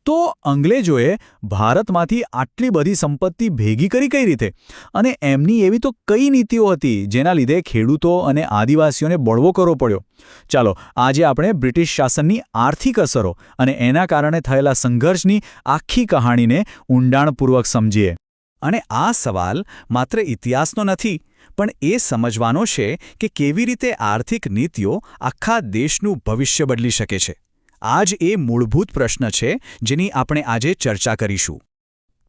તો અંગ્રેજોએ ભારતમાંથી આટલી બધી સંપત્તિ ભેગી કરી કઈ રીતે? અને એમની એવી તો કઈ નીતિઓ હતી જેના લીધે ખેડૂતો અને આદિવાસીઓને બળવો કરવો પડ્યો? ચાલો આજે આપણે બ્રિટિશ શાસનની આર્થિક અસરો અને એના કારણે થયેલા સંઘર્ષની આખી કહાણીને ઊંડાણપૂર્વક સમજીએ. અને આ સવાલ માત્ર ઇતિહાસનો નથી, પણ એ સમજવાનો છે કે કેવી રીતે આર્થિક નીતિઓ આખા દેશનું ભવિષ્ય બદલી શકે છે. આ જ એ મૂળભૂત પ્રશ્ન છે જેની આપણે આજે ચર્ચા કરીશું.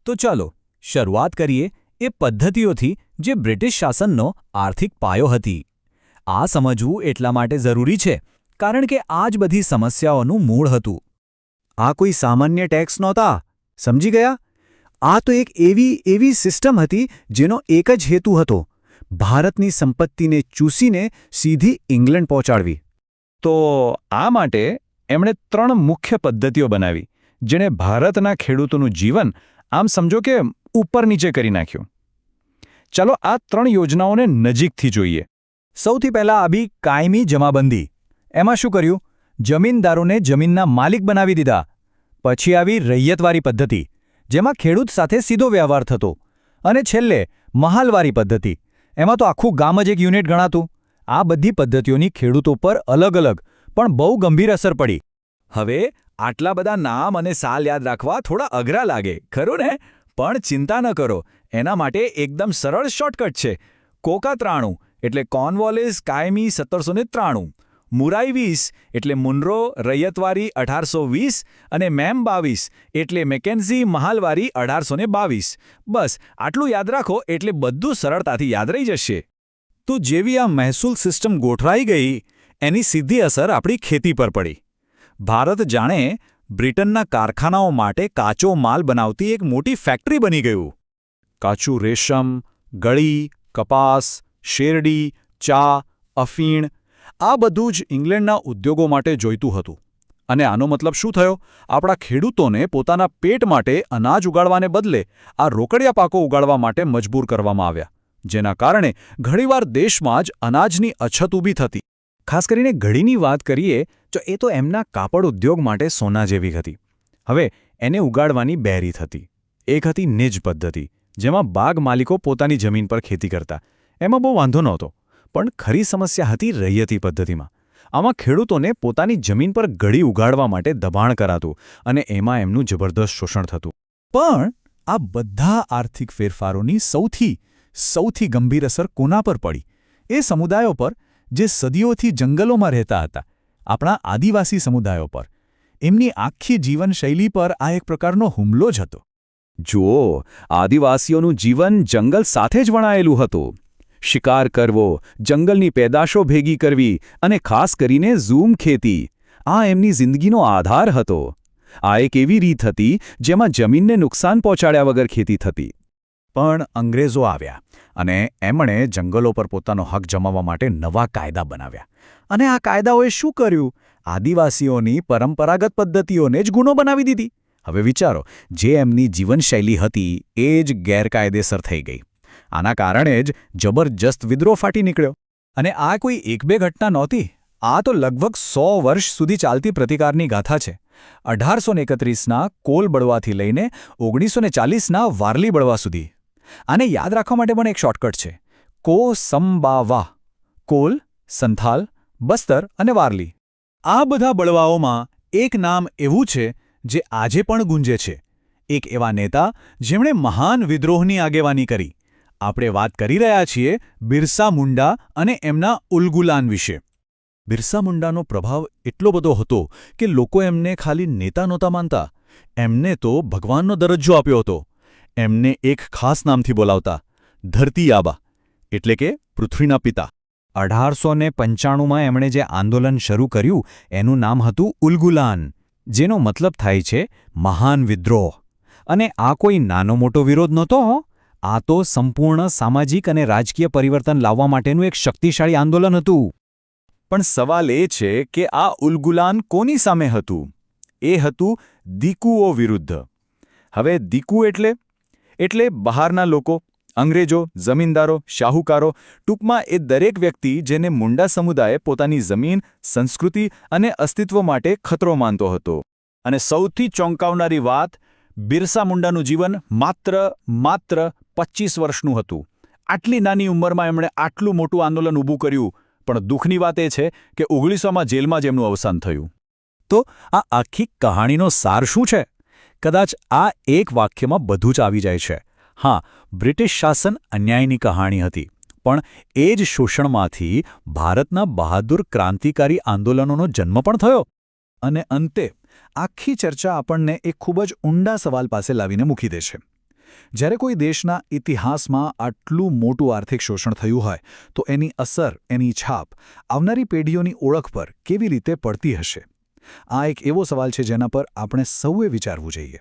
તો ચાલો શરૂઆત કરીએ એ પદ્ધતિઓથી જે બ્રિટિશ શાસનનો આર્થિક પાયો હતી. આ સમજવું એટલા માટે જરૂરી છે કારણ કે આ જ બધી સમસ્યાઓનું મૂળ હતું. આ કોઈ સામાન્ય ટેક્સ નહોતા, સમજી ગયા? આ તો એક એવી સિસ્ટમ હતી જેનો એક જ હેતુ હતો: ભારતની સંપત્તિને ચૂસીને સીધી ઇંગ્લેન્ડ પહોંચાડવી. તો આ માટે એમણે 3 મુખ્ય પદ્ધતિઓ બનાવી જેણે ભારતના ખેડૂતોનું જીવન આમ સમજો કે ઉપર નીચે કરી નાખ્યું. ચાલો આ 3 યોજનાઓને નજીકથી જોઈએ. સૌથી પહેલાં આવી કાયમી જમાબંધી. એમાં શું કર્યું? જમીનદારોને જમીનના માલિક બનાવી દીધા. પછી આવી રૈયતવારી પદ્ધતિ, જેમાં ખેડૂત સાથે સીધો વ્યવહાર થતો. અને છેલ્લે મહાલવારી પદ્ધતિ, એમાં તો આખું ગામ જ એક યુનિટ ગણાતું. આ બધી પદ્ધતિઓની ખેડૂતો પર અલગ અલગ પણ બહુ ગંભીર અસર પડી. હવે આટલા બધા નામ અને સાલ યાદ રાખવા થોડા અઘરા લાગે, ખરું ને? પણ ચિંતા ન કરો, એના માટે એકદમ સરળ શોર્ટકટ છે. કોકા 93 એટલે કોર્નવોલિસ કાયમી 1793, મુરાઈ 20 એટલે મુનરો રૈયતવારી 1820 અને મેમ 22 એટલે મેકેન્ઝી મહાલવારી 1822. બસ આટલું યાદ રાખો એટલે બધું સરળતાથી યાદ રહી જશે. તો જેવી આ મહેસૂલ સિસ્ટમ ગોઠવાઈ ગઈ, એની સીધી અસર આપણી ખેતી પર પડી. ભારત જાણે બ્રિટનના કારખાનાઓ માટે કાચો માલ બનાવતી એક મોટી ફેક્ટરી બની ગયું. કાચું રેશમ, ગળી, કપાસ, શેરડી, ચા, અફીણ, આ બધું જ ઇંગ્લેન્ડના ઉદ્યોગો માટે જોઈતું હતું. અને આનો મતલબ શું થયો? આપણા ખેડૂતોને પોતાના પેટ માટે અનાજ ઉગાડવાને બદલે આ રોકડિયા પાકો ઉગાડવા માટે મજબૂર કરવામાં આવ્યા, જેના કારણે ઘણીવાર દેશમાં જ અનાજની અછત ઊભી થતી. ખાસ કરીને ઘડીની વાત કરીએ તો એ તો એમના કાપડ ઉદ્યોગ માટે સોના જેવી હતી. હવે એને ઉગાડવાની 2 રીત હતી. એક હતી નિજ પદ્ધતિ, જેમાં બાગ માલિકો પોતાની જમીન પર ખેતી કરતા. એમાં બહુ વાંધો નહોતો. પણ ખરી સમસ્યા હતી રૈયતી પદ્ધતિમાં. આમાં ખેડૂતોને પોતાની જમીન પર ગળી ઉગાડવા માટે દબાણ કરાતું અને એમાં એમનું જબરદસ્ત શોષણ થતું. પણ આ બધા આર્થિક ફેરફારોની સૌથી ગંભીર અસર કોના પર પડી? એ સમુદાયો પર જે સદીઓથી જંગલોમાં રહેતા હતા, આપણા આદિવાસી સમુદાયો પર. એમની આખી જીવનશૈલી પર આ એક પ્રકારનો હુમલો જ હતો. જુઓ, આદિવાસીઓનું જીવન જંગલ સાથે જ વણાયેલું હતું. શિકાર કરવો, જંગલની પેદાશો ભેગી કરવી અને ખાસ કરીને ઝૂમ ખેતી, આ એમની જિંદગીનો આધાર હતો. આ એક એવી રીત હતી જેમાં જમીનને નુકસાન પહોંચાડ્યા વગર ખેતી થતી. પણ અંગ્રેજો આવ્યા અને એમણે જંગલો પર પોતાનો હક જમાવવા માટે નવા કાયદા બનાવ્યા. અને આ કાયદાઓએ શું કર્યું? આદિવાસીઓની પરંપરાગત પદ્ધતિઓને જ ગુનો બનાવી દીધી. હવે વિચારો, જે એમની જીવનશૈલી હતી એ જ ગેરકાયદેસર થઈ ગઈ. આના કારણે જ જબરજસ્ત વિદ્રોહ ફાટી નીકળ્યો. અને આ કોઈ 1-2 ઘટના નહોતી. આ તો લગભગ 100 વર્ષ સુધી ચાલતી પ્રતિકારની ગાથા છે. 1831ના કોલ બળવાથી લઈને 1940ના વારલી બળવા સુધી. આને યાદ રાખવા માટે પણ એક શોર્ટકટ છે: કોસંબાવા. કોલ, સંથાલ, બસ્તર અને વારલી. આ બધા બળવાઓમાં એક નામ એવું છે જે આજે પણ ગુંજે છે. એક એવા નેતા જેમણે મહાન વિદ્રોહની આગેવાની કરી. આપણે વાત કરી રહ્યા છીએ બિરસા મુંડા અને એમના ઉલગુલાન વિશે. બિરસા મુંડાનો પ્રભાવ એટલો બધો હતો કે લોકો એમને ખાલી નેતા નહોતા માનતા, એમને તો ભગવાનનો દરજ્જો આપ્યો હતો. એમને એક ખાસ નામથી બોલાવતા: ધરતી આબા, એટલે કે પૃથ્વીના પિતા. 1895માં એમણે જે આંદોલન શરૂ કર્યું એનું નામ હતું ઉલગુલાન, જેનો મતલબ થાય છે મહાન વિદ્રોહ. અને આ કોઈ નાનો મોટો વિરોધ નહોતો. આ તો સંપૂર્ણ સામાજિક અને રાજકીય પરિવર્તન લાવવા માટેનું એક શક્તિશાળી આંદોલન હતું. પણ સવાલ એ છે કે આ ઉલગુલાન કોની સામે હતું? એ હતું દીકુઓ વિરુદ્ધ. હવે દીકુ એટલે બહારના લોકો, અંગ્રેજો, જમીનદારો, શાહુકારો, ટૂંકમાં એ દરેક વ્યક્તિ જેને મુંડા સમુદાયે પોતાની જમીન, સંસ્કૃતિ અને અસ્તિત્વ માટે ખતરો માનતો હતો. અને સૌથી ચોંકાવનારી વાત, બિરસા મુંડાનું જીવન માત્ર 25 વર્ષનું હતું. આટલી નાની ઉંમરમાં એમણે આટલું મોટું આંદોલન ઊભું કર્યું, પણ દુઃખની વાત એ છે કે 1900માં જેલમાં જ એમનું અવસાન થયું. તો આ આખી કહાણીનો સાર શું છે? કદાચ આ એક વાક્યમાં બધું જ આવી જાય છે. હા, બ્રિટિશ શાસન અન્યાયની કહાણી હતી, પણ એ જ શોષણમાંથી ભારતના બહાદુર ક્રાંતિકારી આંદોલનોનો જન્મ પણ થયો. અને અંતે આખી ચર્ચા આપણને એક ખૂબ જ ઊંડા સવાલ પાસે લાવીને મૂકી દે છે. જ્યારે કોઈ દેશના ઇતિહાસમાં આટલું મોટું આર્થિક શોષણ થયું હોય, તો એની અસર, એની છાપ આવનારી પેઢીઓની ઓળખ પર કેવી રીતે પડતી હશે? આ એક એવો સવાલ છે જેના પર આપણે સૌએ વિચારવું જોઈએ.